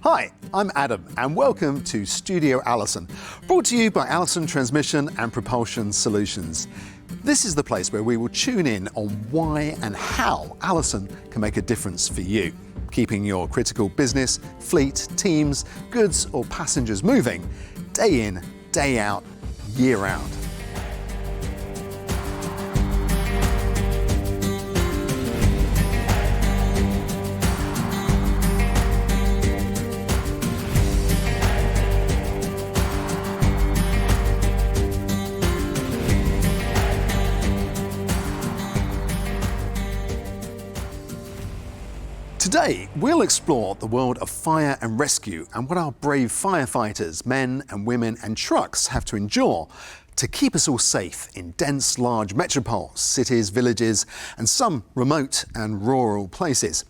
Hi, I'm Adam and welcome to Studio Allison, brought to you by Allison Transmission and Propulsion Solutions. This is the place where we will tune in on why and how Allison can make a difference for you, keeping your critical business, fleet, teams, goods or passengers moving day in, day out, year round. Today, we'll explore the world of fire and rescue and what our brave firefighters, men and women and trucks have to endure to keep us all safe in dense, large metropoles, cities, villages, and some remote and rural places.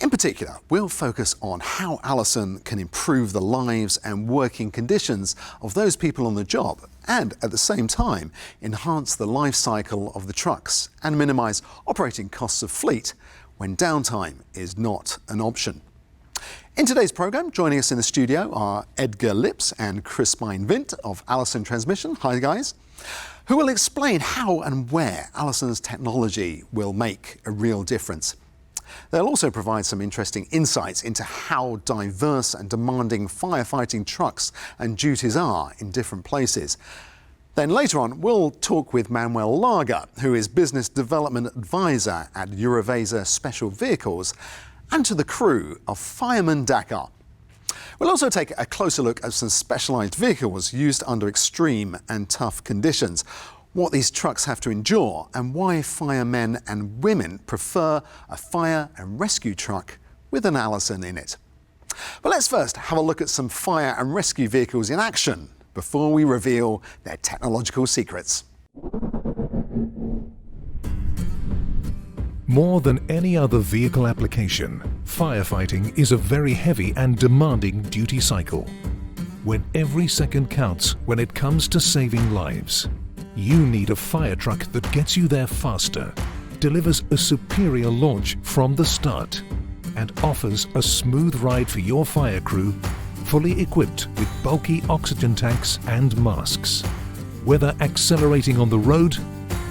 In particular, we'll focus on how Allison can improve the lives and working conditions of those people on the job and, at the same time, enhance the life cycle of the trucks and minimise operating costs of fleet when downtime is not an option. In today's programme, joining us in the studio are Edgar Lips and Crispine Vint of Allison Transmission. Hi guys. Who will explain how and where Allison's technology will make a real difference. They'll also provide some interesting insights into how diverse and demanding firefighting trucks and duties are in different places. Then later on, we'll talk with Manuel Lager, who is Business Development Advisor at Eurovasa Special Vehicles, and to the crew of Fireman Dakar. We'll also take a closer look at some specialised vehicles used under extreme and tough conditions, what these trucks have to endure, and why firemen and women prefer a fire and rescue truck with an Allison in it. But let's first have a look at some fire and rescue vehicles in action before we reveal their technological secrets. More than any other vehicle application, firefighting is a very heavy and demanding duty cycle. When every second counts when it comes to saving lives, you need a fire truck that gets you there faster, delivers a superior launch from the start, and offers a smooth ride for your fire crew, fully equipped with bulky oxygen tanks and masks. Whether accelerating on the road,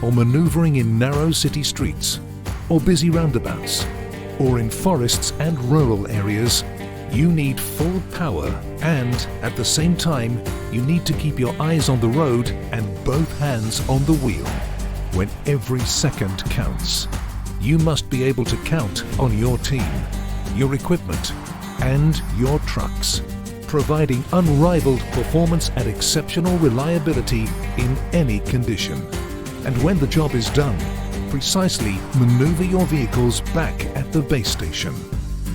or maneuvering in narrow city streets, or busy roundabouts, or in forests and rural areas, you need full power and, at the same time, you need to keep your eyes on the road and both hands on the wheel. When every second counts, you must be able to count on your team, your equipment, and your trucks, providing unrivaled performance and exceptional reliability in any condition. And when the job is done, precisely maneuver your vehicles back at the base station,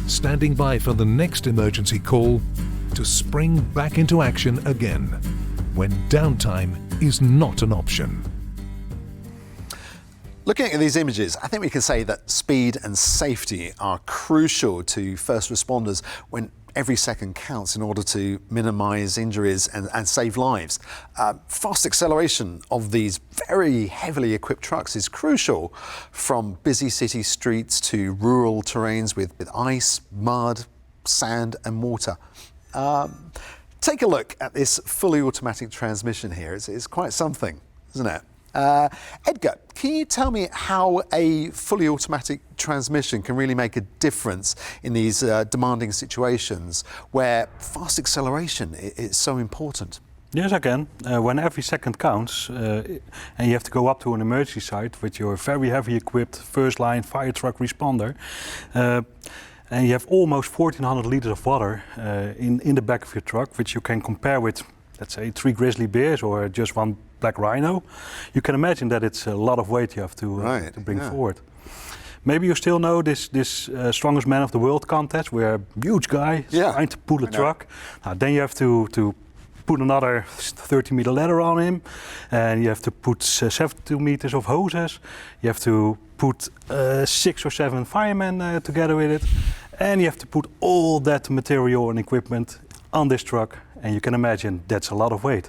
standing by for the next emergency call to spring back into action again when downtime is not an option. Looking at these images, I think we can say that speed and safety are crucial to first responders when every second counts in order to minimise injuries and save lives. Fast acceleration of these very heavily equipped trucks is crucial, from busy city streets to rural terrains with ice, mud, sand and mortar. Take a look at this fully automatic transmission here. It's quite something, isn't it? Edgar, can you tell me how a fully automatic transmission can really make a difference in these demanding situations where fast acceleration is so important? Yes, I can. When every second counts and you have to go up to an emergency site with your very heavy equipped first line fire truck responder, and you have almost 1,400 liters of water in the back of your truck, which you can compare with, let's say, 3 grizzly bears or just 1 black rhino. You can imagine that it's a lot of weight you have to bring forward. Maybe you still know this strongest man of the world contest, where a huge guy is trying to pull a truck. Then you have to put another 30-meter ladder on him, and you have to put 72 meters of hoses. You have to put 6 or 7 firemen together with it, and you have to put all that material and equipment on this truck. And you can imagine that's a lot of weight.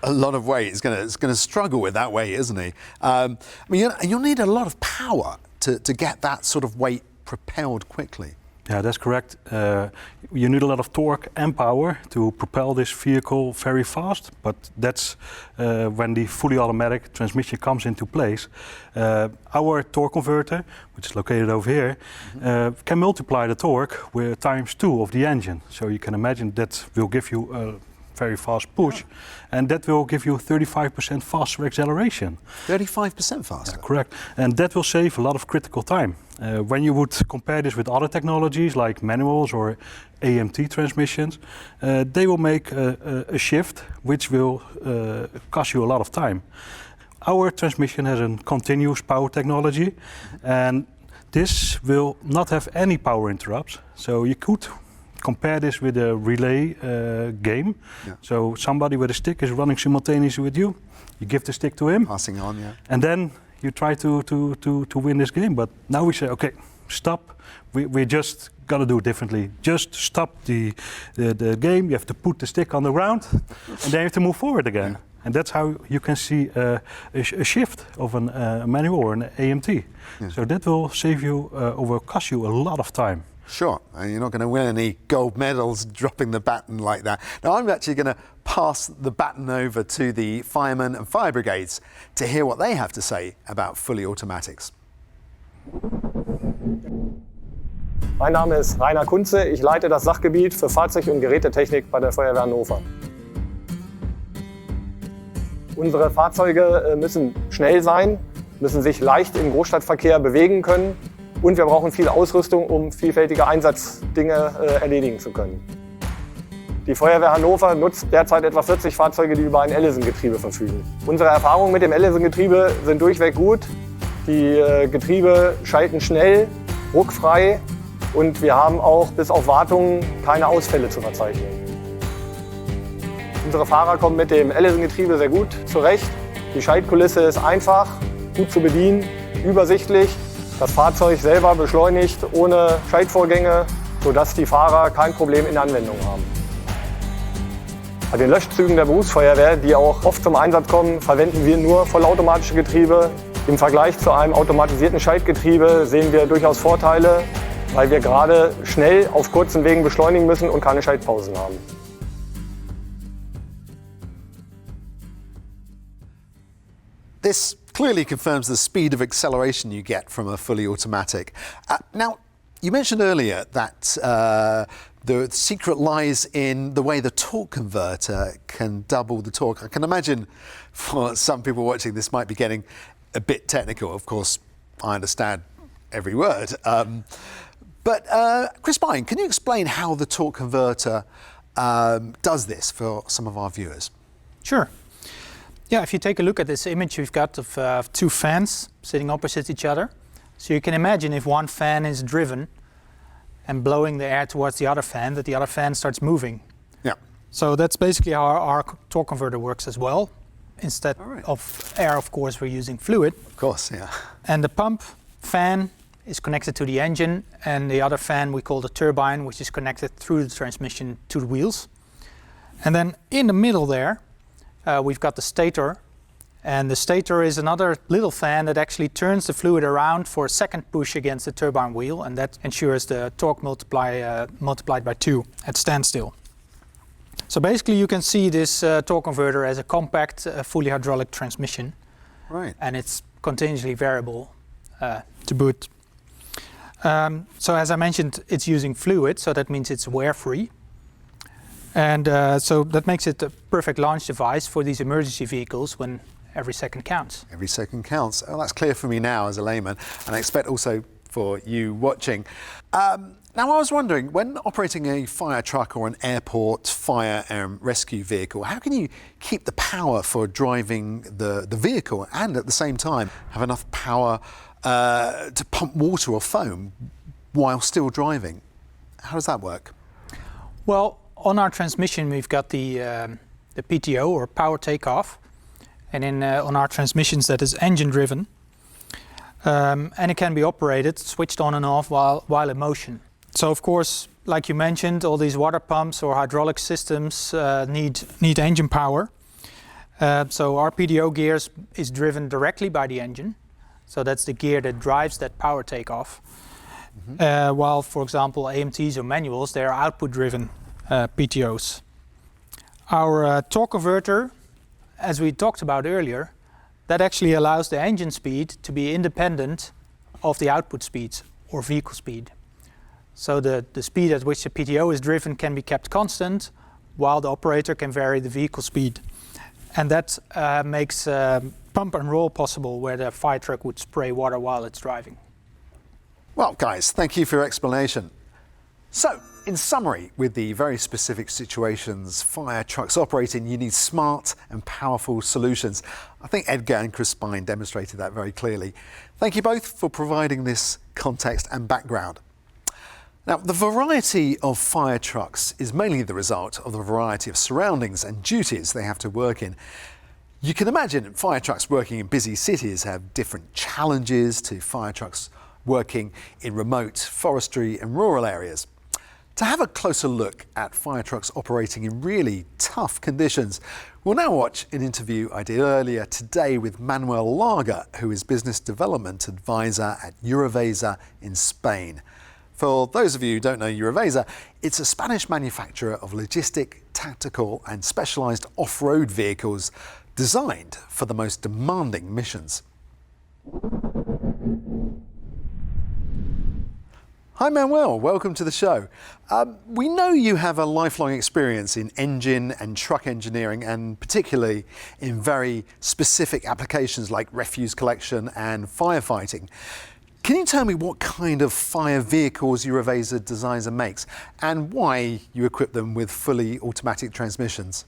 A lot of weight. It's going to struggle with that weight, isn't he? I mean, you'll need a lot of power to get that sort of weight propelled quickly. Yeah, that's correct. You need a lot of torque and power to propel this vehicle very fast, but that's when the fully automatic transmission comes into place. Our torque converter, which is located over here, can multiply the torque with ×2 of the engine. So you can imagine that will give you a very fast push, and that will give you 35% faster acceleration. 35% faster? Yeah, correct. And that will save a lot of critical time. When you would compare this with other technologies like manuals or AMT transmissions, they will make a shift which will cost you a lot of time. Our transmission has a continuous power technology, and this will not have any power interrupts. So you could compare this with a relay game. Yeah. So somebody with a stick is running simultaneously with you. You give the stick to him. Passing on, yeah. And then you try to win this game. But now we say, okay, stop. We just got to do it differently. Just stop the game. You have to put the stick on the ground, and then you have to move forward again. Yeah. And that's how you can see a shift of a manual or an AMT. Yeah. So that will save you or will cost you a lot of time. Sure, and you're not going to win any gold medals dropping the baton like that. Now, I'm actually going to pass the baton over to the firemen and fire brigades to hear what they have to say about fully automatics. Mein Name ist Rainer Kunze, ich leite das Sachgebiet für Fahrzeug- und Gerätetechnik bei der Feuerwehr Hannover. Unsere Fahrzeuge müssen schnell sein, müssen sich leicht im Großstadtverkehr bewegen können. Und wir brauchen viel Ausrüstung, um vielfältige Einsatzdinge erledigen zu können. Die Feuerwehr Hannover nutzt derzeit etwa 40 Fahrzeuge, die über ein Allison-Getriebe verfügen. Unsere Erfahrungen mit dem Allison-Getriebe sind durchweg gut. Die Getriebe schalten schnell, ruckfrei und wir haben auch bis auf Wartungen keine Ausfälle zu verzeichnen. Unsere Fahrer kommen mit dem Allison-Getriebe sehr gut zurecht. Die Schaltkulisse ist einfach, gut zu bedienen, übersichtlich. Das Fahrzeug selber beschleunigt ohne Schaltvorgänge, sodass die Fahrer kein Problem in der Anwendung haben. Bei den Löschzügen der Berufsfeuerwehr, die auch oft zum Einsatz kommen, verwenden wir nur vollautomatische Getriebe. Im Vergleich zu einem automatisierten Schaltgetriebe sehen wir durchaus Vorteile, weil wir gerade schnell auf kurzen Wegen beschleunigen müssen und keine Schaltpausen haben. This clearly confirms the speed of acceleration you get from a fully automatic. Now, you mentioned earlier that the secret lies in the way the torque converter can double the torque. I can imagine for some people watching this might be getting a bit technical. Of course, I understand every word. But Chris Bying, can you explain how the torque converter does this for some of our viewers? Sure. Yeah, if you take a look at this image we've got of two fans sitting opposite each other. So you can imagine if one fan is driven and blowing the air towards the other fan, that the other fan starts moving. Yeah. So that's basically how our torque converter works as well. Instead of air, of course, we're using fluid. Of course, yeah. And the pump fan is connected to the engine, and the other fan we call the turbine, which is connected through the transmission to the wheels. And then in the middle there, we've got the stator, and the stator is another little fan that actually turns the fluid around for a second push against the turbine wheel, and that ensures the torque multiplied by 2 at standstill. So basically you can see this torque converter as a compact, fully hydraulic transmission. Right. And it's continuously variable to boot. So as I mentioned, it's using fluid, so that means it's wear-free. And so that makes it a perfect launch device for these emergency vehicles when every second counts. Every second counts. Oh, that's clear for me now as a layman, and I expect also for you watching. Now, I was wondering, when operating a fire truck or an airport fire and rescue vehicle, how can you keep the power for driving the vehicle and at the same time have enough power to pump water or foam while still driving? How does that work? Well, on our transmission we've got the PTO, or power takeoff, and on our transmissions that is engine driven, and it can be operated, switched on and off while in motion. So of course, like you mentioned, all these water pumps or hydraulic systems need engine power. So our PTO gears is driven directly by the engine, so that's the gear that drives that power takeoff. while, for example, AMTs or manuals, they are output-driven PTOs. Our torque converter, as we talked about earlier, that actually allows the engine speed to be independent of the output speed or vehicle speed. So the speed at which the PTO is driven can be kept constant, while the operator can vary the vehicle speed. And that makes pump and roll possible, where the fire truck would spray water while it's driving. Well, guys, thank you for your explanation. So, in summary, with the very specific situations fire trucks operate in, you need smart and powerful solutions. I think Edgar and Crispine demonstrated that very clearly. Thank you both for providing this context and background. Now, the variety of fire trucks is mainly the result of the variety of surroundings and duties they have to work in. You can imagine fire trucks working in busy cities have different challenges to fire trucks working in remote forestry and rural areas. To have a closer look at fire trucks operating in really tough conditions, we'll now watch an interview I did earlier today with Manuel Larga, who is Business Development Advisor at Eurovesa in Spain. For those of you who don't know Eurovesa, it's a Spanish manufacturer of logistic, tactical and specialised off-road vehicles designed for the most demanding missions. Hi Manuel, welcome to the show. We know you have a lifelong experience in engine and truck engineering, and particularly in very specific applications like refuse collection and firefighting. Can you tell me what kind of fire vehicles Eurovesa designs and makes, and why you equip them with fully automatic transmissions?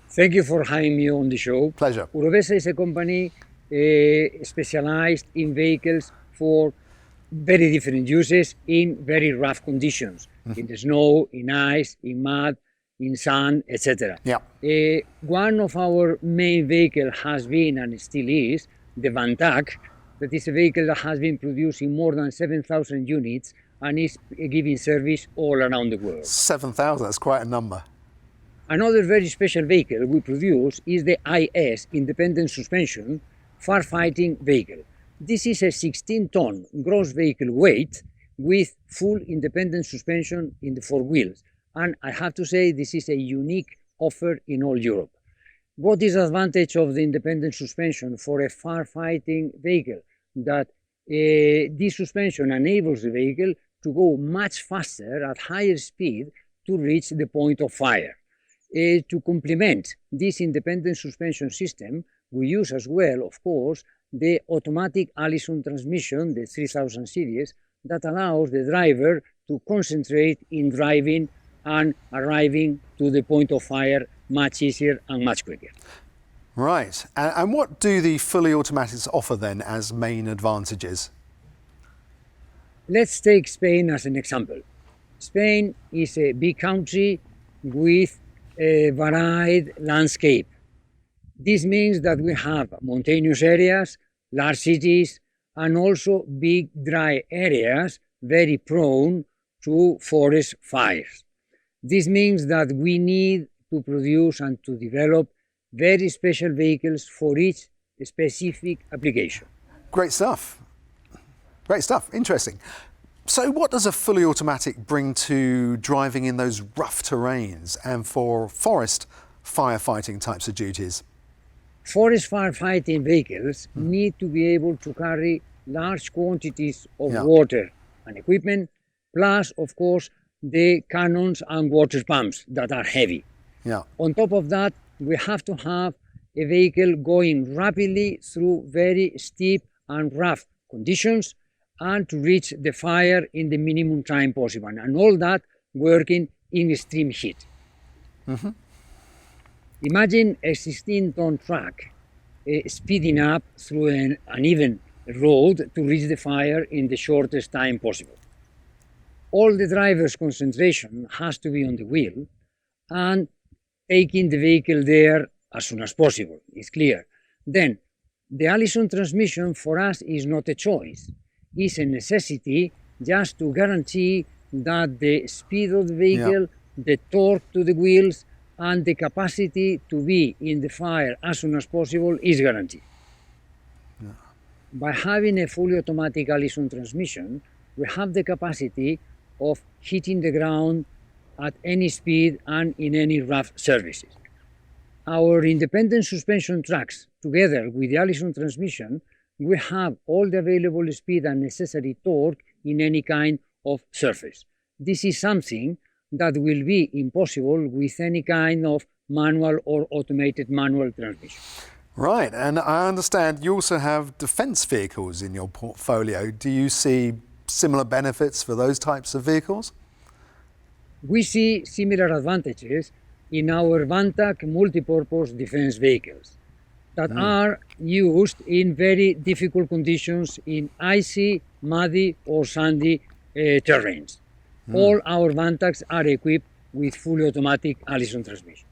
Thank you for having me on the show. Pleasure. Eurovesa is a company specialized in vehicles for very different uses in very rough conditions, in the snow, in ice, in mud, in sand, etc. Yeah. One of our main vehicles has been, and still is, the Van Tak. That is a vehicle that has been produced in more than 7,000 units and is giving service all around the world. 7,000, that's quite a number. Another very special vehicle we produce is the IS, Independent Suspension, Firefighting Vehicle. This is a 16-ton gross vehicle weight with full independent suspension in the four wheels. And I have to say this is a unique offer in all Europe. What is the advantage of the independent suspension for a firefighting vehicle? That this suspension enables the vehicle to go much faster at higher speed to reach the point of fire. To complement this independent suspension system, we use as well, of course, the automatic Allison transmission, the 3000 series, that allows the driver to concentrate in driving and arriving to the point of fire much easier and much quicker. Right. And what do the fully automatics offer then as main advantages? Let's take Spain as an example. Spain is a big country with a varied landscape. This means that we have mountainous areas, large cities, and also big dry areas very prone to forest fires. This means that we need to produce and to develop very special vehicles for each specific application. Great stuff. Great stuff. Interesting. So what does a fully automatic bring to driving in those rough terrains and for forest firefighting types of duties? Forest firefighting vehicles need to be able to carry large quantities of water and equipment, plus, of course, the cannons and water pumps that are heavy. Yeah. On top of that, we have to have a vehicle going rapidly through very steep and rough conditions and to reach the fire in the minimum time possible, and all that working in extreme heat. Imagine a 16-ton truck speeding up through an uneven road to reach the fire in the shortest time possible. All the driver's concentration has to be on the wheel and taking the vehicle there as soon as possible, it's clear. Then, the Allison transmission for us is not a choice. It's a necessity just to guarantee that the speed of the vehicle, the torque to the wheels, and the capacity to be in the fire as soon as possible is guaranteed. by having a fully automatic Allison transmission, we have the capacity of hitting the ground at any speed and in any rough surfaces. Our independent suspension tracks, together with the Allison transmission, we have all the available speed and necessary torque in any kind of surface. This is something that will be impossible with any kind of manual or automated manual transmission. Right, and I understand you also have defence vehicles in your portfolio. Do you see similar benefits for those types of vehicles? We see similar advantages in our Vantac multipurpose defense vehicles that are used in very difficult conditions in icy, muddy or sandy terrains. All our Vantacs are equipped with fully automatic Allison transmissions.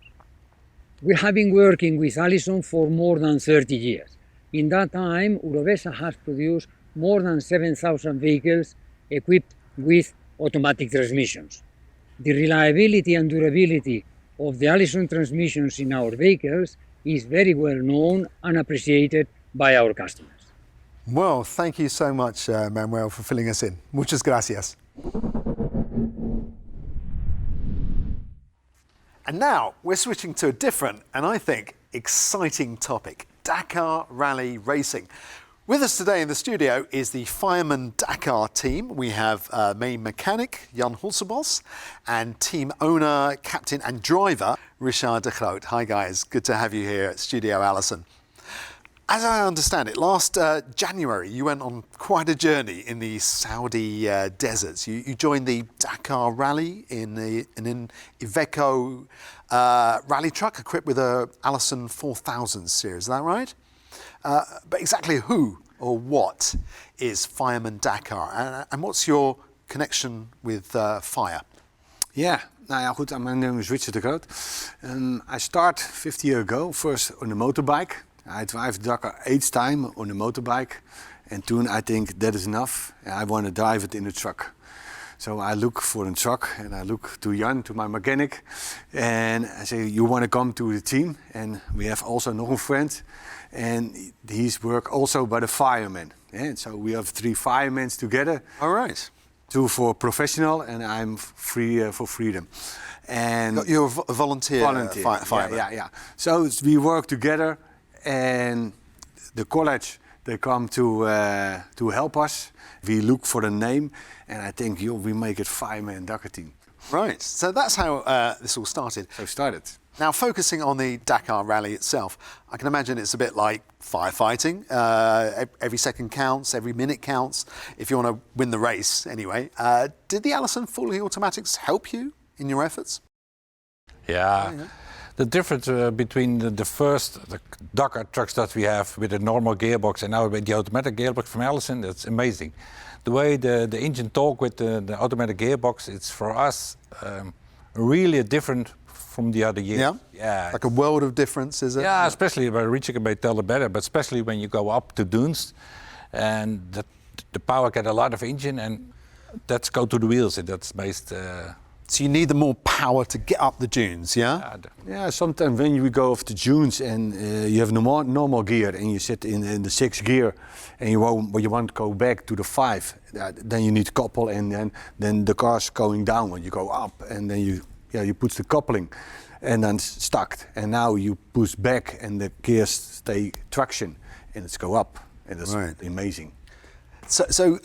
We have been working with Allison for more than 30 years. In that time, Urovesa has produced more than 7,000 vehicles equipped with automatic transmissions. The reliability and durability of the Allison transmissions in our vehicles is very well known and appreciated by our customers. Well, thank you so much, Manuel, for filling us in. Muchas gracias. And now we're switching to a different and I think exciting topic, Dakar Rally Racing. With us today in the studio is the Fireman Dakar team. We have main mechanic Jan Hulsebos and team owner, captain and driver Richard de Groot. Hi guys, good to have you here at Studio Allison. As I understand it, last January you went on quite a journey in the Saudi deserts. You joined the Dakar Rally in an Iveco rally truck equipped with a Allison 4000 series, is that right? But exactly who or what is Fireman Dakar and what's your connection with fire? Yeah, nou ja, goed, my name is Richard de Groot. I started 50 years ago, first on a motorbike. I drive Dakar 8 times on a motorbike. And soon I think that is enough. I want to drive it in a truck. So I look for a truck and I look to Jan, to my mechanic. And I say, you want to come to the team? And we have also nog een friend. And he's work also by the firemen. And so we have 3 firemen together. All right. 2 for professional and I'm free for freedom. And you're a volunteer fireman. Yeah. So we work together and the college, they come to help us. We look for a name and I think we make it Fireman Dakar team. Right, so that's how this all started. So it started. Now, focusing on the Dakar Rally itself, I can imagine it's a bit like firefighting. Every second counts, every minute counts, if you want to win the race anyway. Did the Allison fully automatics help you in your efforts? Yeah. The difference between the Dakar trucks that we have with the normal gearbox and now with the automatic gearbox from Allison, that's amazing. The way the engine talk with the automatic gearbox, it's for us really different from the other years. Yeah? Like a world of difference, is it? Yeah, especially by Richard may tell it better, but especially when you go up to dunes and the power get a lot of engine and that's go to the wheels. That's based. So you need the more power to get up the dunes, yeah? Yeah, sometimes when you go off the dunes and you have normal gear and you sit in the 6th gear and you want to go back to the 5, then you need to couple and then the car's going down when you go up and then you put the coupling and then stuck. And now you push back and the gears stay traction and it's go up and it's amazing. So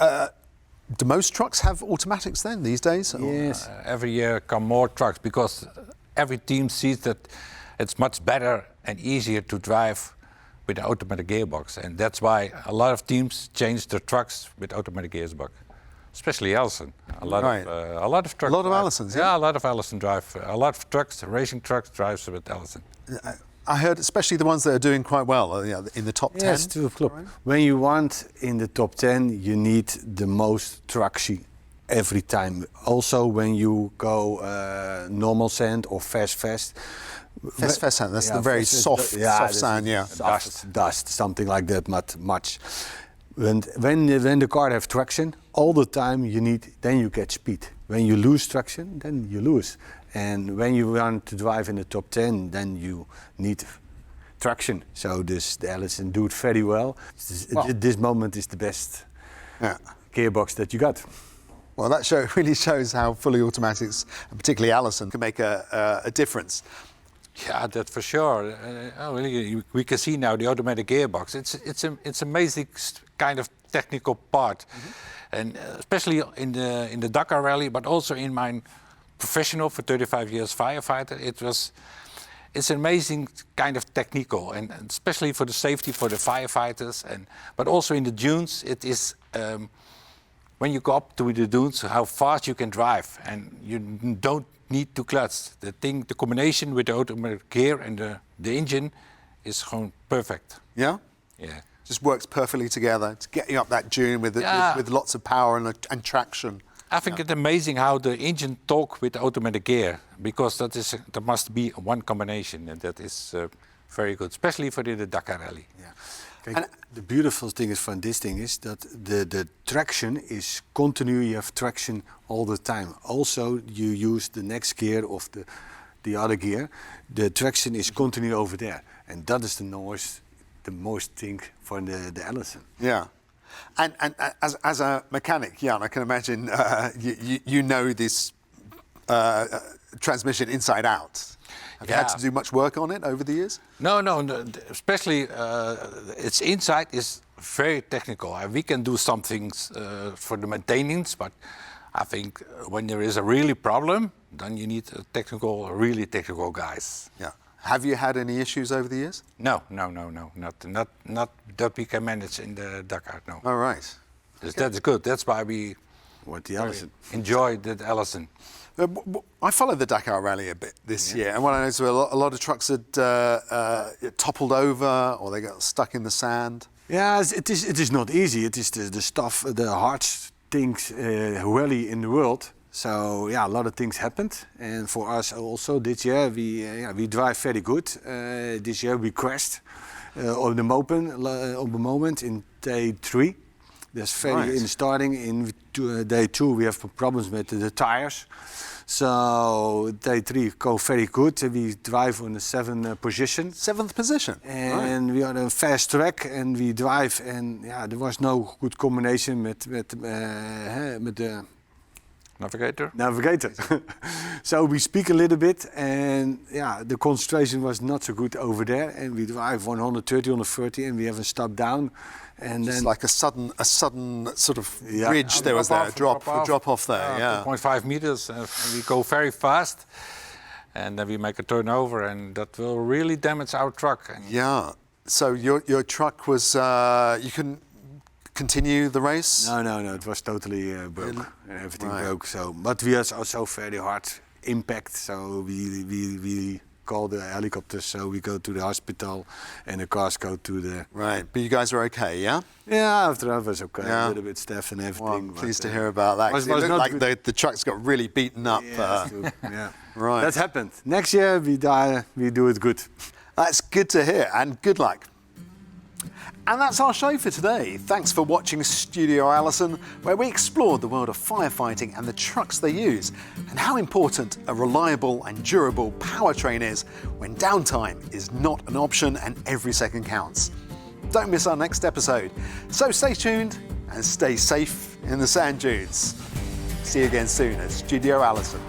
do most trucks have automatics then these days? Yes. Every year come more trucks because every team sees that it's much better and easier to drive with the automatic gearbox. And that's why a lot of teams change their trucks with automatic gearbox. Especially Allison. A lot of trucks. A lot of Allisons, yeah? Yeah, a lot of Allison drive. A lot of trucks, racing trucks, drives with Allison. I heard especially the ones that are doing quite well, in the top 10. Yes, right? When you want in the top 10, you need the most traction every time. Also, when you go normal sand or fast. Fast sand, that's the very soft sand, yeah. Dust, something like that, not much. When the car have traction, all the time then you get speed. When you lose traction, then you lose. And when you want to drive in the top 10, then you need traction. So the Allison do it very well. This moment is the best gearbox that you got. Well, that really shows how fully automatics, and particularly Allison, can make a difference. Yeah, that's for sure. We can see now the automatic gearbox. It's amazing kind of technical part, and especially in the Dakar rally, but also in my professional for 35 years firefighter. It's amazing kind of technical, and especially for the safety for the firefighters, but also in the dunes. It is when you go up to the dunes, how fast you can drive, and you don't need to clutch. The combination with the automatic gear and the engine is gewoon perfect. Yeah? Yeah. Just works perfectly together to get you up that dune with lots of power and traction. I think it's amazing how the engine talk with the automatic gear, because there must be one combination, and that is very good, especially for the Dakar rally. Yeah. And the beautiful thing is from this thing is that the traction is continue. You have traction all the time. Also, you use the next gear of the other gear. The traction is continue over there, and that is the most thing for the Allison. Yeah. And as a mechanic, Jan, I can imagine you know this transmission inside out. Have you had to do much work on it over the years? No, especially its inside is very technical. We can do some things for the maintenance, but I think when there is a really problem, then you need really technical guys. Yeah. Have you had any issues over the years? No, not that we can manage in the Dakar. No. All right. That's good. That's why we enjoy the Allison. I followed the Dakar rally a bit this year, and what I noticed, a lot of trucks had toppled over, or they got stuck in the sand. Yeah, it is not easy. It is the hardest things rally in the world. So yeah, a lot of things happened, and for us also this year we drive very good. This year we crashed on the moment in day 3. That's very in starting. In day 2 we have problems with the tires. So day 3 go very good. We drive on the 7th position. 7th position. And we are on a fast track, and we drive, and there was no good combination with the navigator. So we speak a little bit, and the concentration was not so good over there, and we drive 130, 130, and we have a stop down, and just then like a sudden sort of ridge there was there, a drop off there. 2.5 meters, and we go very fast, and then we make a turnover, and that will really damage our truck. Yeah. So your truck was you couldn't continue the race? No, it was totally broke. And everything broke. So, but we had also very hard impact. So we call the helicopters. So we go to the hospital, and the cars go to the. Right, but you guys are okay, yeah? Yeah, after that was okay. A little bit stiff and everything. Well, I'm pleased to hear about that. It looked like the trucks got really beaten up. Yeah, right. That happened. Next year we do it good. That's good to hear, and good luck. And that's our show for today. Thanks for watching Studio Allison, where we explored the world of firefighting and the trucks they use, and how important a reliable and durable powertrain is when downtime is not an option and every second counts. Don't miss our next episode. So stay tuned and stay safe in the sand dunes. See you again soon at Studio Allison.